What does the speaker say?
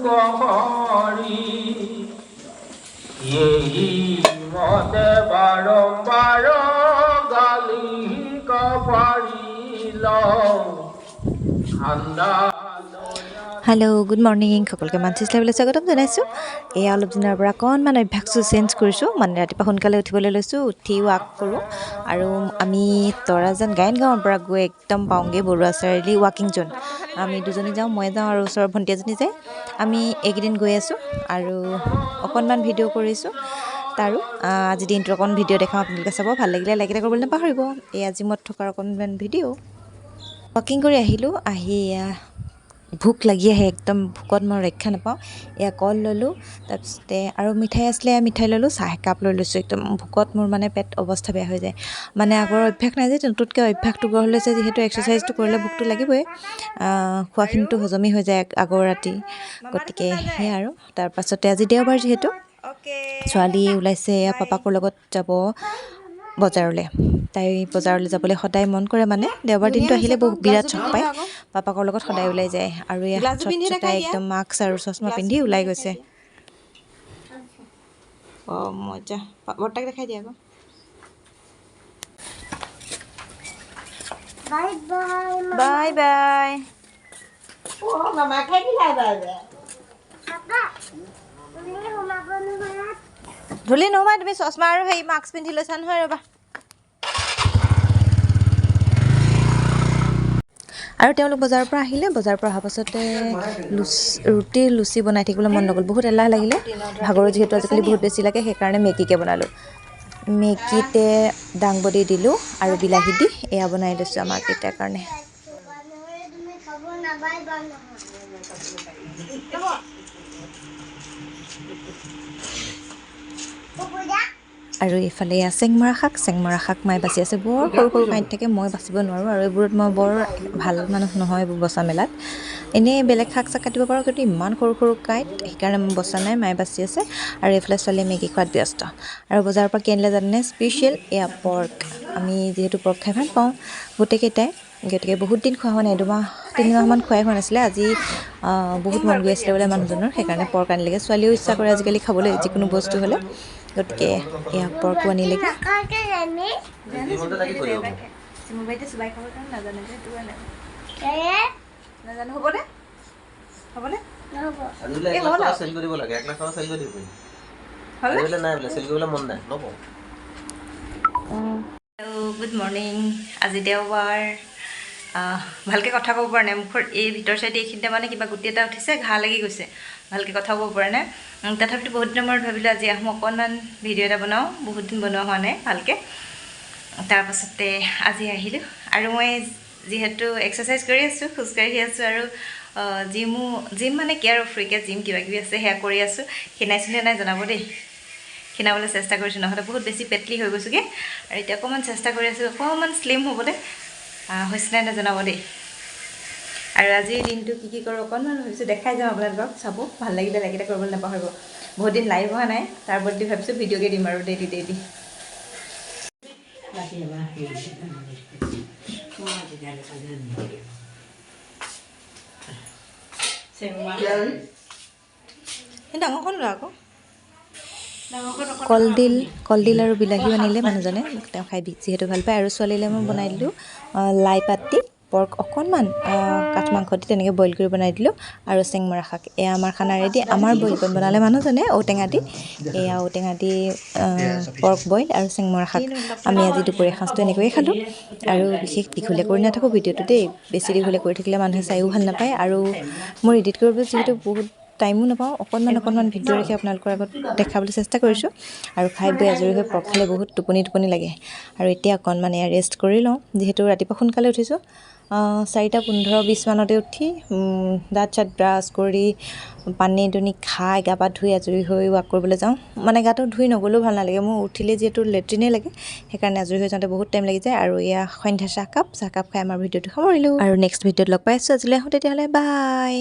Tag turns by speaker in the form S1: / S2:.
S1: কহৰি এই মতে বাৰম্বাৰ গালি কপাৰিল ঠাণ্ডা
S2: হেল্ল' গুড মৰ্ণিং সকলোকে মানচিছ লাইভলৈ স্বাগতম জনাইছোঁ এয়া অলপ দিনৰ পৰা অকণমান অভ্যাসটো চেঞ্জ কৰিছোঁ মানে ৰাতিপুৱা সোনকালে উঠিবলৈ লৈছোঁ উঠি ৱাক কৰোঁ আৰু আমি তৰাজান গায়ন গাঁৱৰ পৰা গৈ একদম পাওঁগৈ বৰুৱা চাৰিআলি ৱাকিং জ'ন আমি দুজনী যাওঁ মই যাওঁ আৰু ওচৰৰ ভণ্টি এজনী যায় আমি এইকেইদিন গৈ আছোঁ আৰু অকণমান ভিডিঅ' কৰিছোঁ তাৰো আজি দিনটো অকণ ভিডিঅ' দেখাওঁ আপোনালোকে চাব ভাল লাগিলে লাইক এটা কৰিবলৈ নাপাহৰিব এই আজি মই থকাৰ অকণমান ভিডিঅ' ৱাকিং কৰি আহিলোঁ আহি ভোক লাগি আহে একদম ভোকত মই ৰক্ষা নাপাওঁ এয়া কল ল'লোঁ তাৰপিছতে আৰু মিঠাই আছিলে মিঠাই ল'লোঁ চাহ একাপ লৈ লৈছোঁ একদম ভোকত মোৰ মানে পেট অৱস্থা বেয়া হৈ যায় মানে আগৰ অভ্যাস নাই যে নতুনকৈ অভ্যাসটো গঢ় লৈছে যিহেতু এক্সাৰচাইজটো কৰিলে ভোকটো লাগিবই খোৱাখিনিতো হজমি হৈ যায় আগৰ ৰাতি গতিকে সেয়া আৰু তাৰপাছতে আজি দেওবাৰ যিহেতু ছোৱালী ওলাইছে এয়া পাপাকৰ লগত যাব বজাৰলৈ তাই বজাৰলৈ যাবলৈ সদায় মন কৰে মানে দেওবাৰ দিনটো আহিলে বিৰাট চখ পায় পাপাকৰ লগত সদায় ওলাই যায় আৰু এয়া তাই একদম মাস্ক আৰু চশমা পিন্ধি ওলাই গৈছে অঁ মজা বৰ্তাক দেখাই দিয়া আকৌ বাই বাই ধূলি নোমাই তুমি চশমা আৰু সেই মাস্ক পিন্ধি লৈছা নহয় ৰ'বা আৰু তেওঁলোক বজাৰৰ পৰা আহিলে বজাৰৰ পৰা অহাৰ পাছতে ৰুটি লুচি বনাই থাকিবলৈ মন নগ'ল বহুত এলাহ লাগিলে ভাগৰো যিহেতু আজিকালি বহুত বেছি লাগে সেইকাৰণে মেগীকে বনালোঁ মেগীতে দাংবডি দিলোঁ আৰু বিলাহী দি এয়া বনাই লৈছোঁ আমাৰ কেইটাৰ কাৰণে আৰু এইফালে চেংমৰা শাক মায়ে বাচি আছে বৰ সৰু সৰু কাঁইট থাকে মই বাচিব নোৱাৰোঁ আৰু এইবোৰত মই বৰ ভাল মানুহ নহয় এইবোৰ বচা মেলাত এনেই বেলেগ শাক চাক কাটিব পাৰোঁ কিন্তু ইমান সৰু সৰু কাঁইট সেইকাৰণে মই বচা নাই মায়ে বাচি আছে আৰু এইফালে ছোৱালীয়ে মেগী খোৱাত ব্যস্ত আৰু বজাৰৰ পৰা কি আনিলে জানেনে স্পেচিয়েল এয়া পৰ্ক আমি যিহেতু পৰ্ক খাই ভাল পাওঁ গোটেইকেইটাই গতিকে বহুত দিন খোৱা হোৱা নাই 2-3 মাহমান খোৱাই হোৱা নাছিলে আজি বহুত মন গৈ আছিলে বোলে মানুহজনৰ সেইকাৰণে পৰ্ক আনিলেগৈ ছোৱালীও ইচ্ছা কৰে আজিকালি খাবলৈ যিকোনো বস্তু হ'লে গতিকে এয়া পৰ্কো আনিলেগৈ নাজানো হ'বনে হ'বনে গুড মৰ্ণিং আজি দেওবাৰ ভালকৈ কথা ক'ব পৰা নাই মুখৰ এই ভিতৰ চাইডে এইখিনিতে মানে কিবা গুটি এটা উঠিছে ঘাঁ লাগি গৈছে ভালকৈ কথা ক'ব পৰা নাই তথাপিতো বহুত দিনৰ মূৰত ভাবিলোঁ আজি আহোঁ অকণমান ভিডিঅ' এটা বনাওঁ বহুত দিন বনোৱা হোৱা নাই ভালকৈ তাৰপাছতে আজি আহিলোঁ আৰু মই যিহেতু এক্সাৰচাইজ কৰি আছোঁ খোজকাঢ়ি আছোঁ আৰু জিম মানে কেয়াৰ অফ ফ্ৰীকৈ জিম কিবাকিবি আছে সেয়া কৰি আছোঁ ক্ষীণাইছোনে নাই জনাব দেই ক্ষীণাবলৈ চেষ্টা কৰিছোঁ নহ'লে বহুত বেছি পেটলি হৈ গৈছোঁগৈ আৰু এতিয়া অকণমান চেষ্টা কৰি আছোঁ অকণমান শ্লিম হ'বলৈ হৈছেনে নাই জনাব দেই আৰু আজিৰ দিনটো কি কৰোঁ অকণমান ভাবিছোঁ দেখাই যাওঁ আপোনালোকক চাব ভাল লাগিলে লাইক এটা কৰিবলৈ নাপাহৰিব বহুত দিন লাইভ হোৱা নাই তাৰ বদলি ভাবিছোঁ ভিডিঅ'কে দিম আৰু ডেইলি ডাঙৰখন লোৱা আকৌ কলডিল আৰু বিলাহীও আনিলে মানুহজনে তেওঁ খাই যিহেতু ভাল পায় আৰু ছোৱালীলৈ মই বনাই দিলোঁ লাই পাত দি পৰ্ক অকণমান কাঠ মাংস দি তেনেকৈ বইল কৰি বনাই দিলোঁ আৰু চেংমৰা শাক এয়া আমাৰ খানা ৰেডি আমাৰ বইল বনালে মানুহজনে ঔটেঙা দি এয়া ঔটেঙা দি পৰ্ক বইল আৰু চেংমৰা শাক আমি আজি দুপৰীয়া সাঁজটো এনেকৈয়ে খালোঁ আৰু বিশেষ দীঘলীয়া কৰি নাথাকোঁ ভিডিঅ'টো দেই বেছি দীঘলীয়া কৰি থাকিলে মানুহে চায়ো ভাল নাপায় আৰু মোৰ এডিট কৰিব যিহেতু বহুত টাইমো নাপাওঁ অকণমান ভিডিঅ' ৰাখি আপোনালোকৰ আগত দেখাবলৈ চেষ্টা কৰিছোঁ আৰু খাই বৈ আজৰি হৈ পৰ্ক খালে বহুত টোপনি লাগে আৰু এতিয়া অকণমান এয়া ৰেষ্ট কৰি লওঁ যিহেতু ৰাতিপুৱা সোনকালে উঠিছোঁ 4:15-20 মানতে উঠি দাঁত চাত ব্ৰাছ কৰি পানী দুনি খাই গা পা ধুই আজৰি হৈ ৱাক কৰিবলৈ যাওঁ মানে গাটো ধুই নগ'লেও ভাল নালাগে মোৰ উঠিলে যিহেতু লেট্ৰিনেই লাগে সেইকাৰণে আজৰি হৈ যাওঁতে বহুত টাইম লাগি যায় আৰু এয়া সন্ধ্যা চাহকাপ খাই আমাৰ ভিডিঅ'টো সামৰিলোঁ আৰু নেক্সট ভিডিঅ'ত লগ পাই আছোঁ আজিলৈ আহোঁ তেতিয়াহ'লে বাই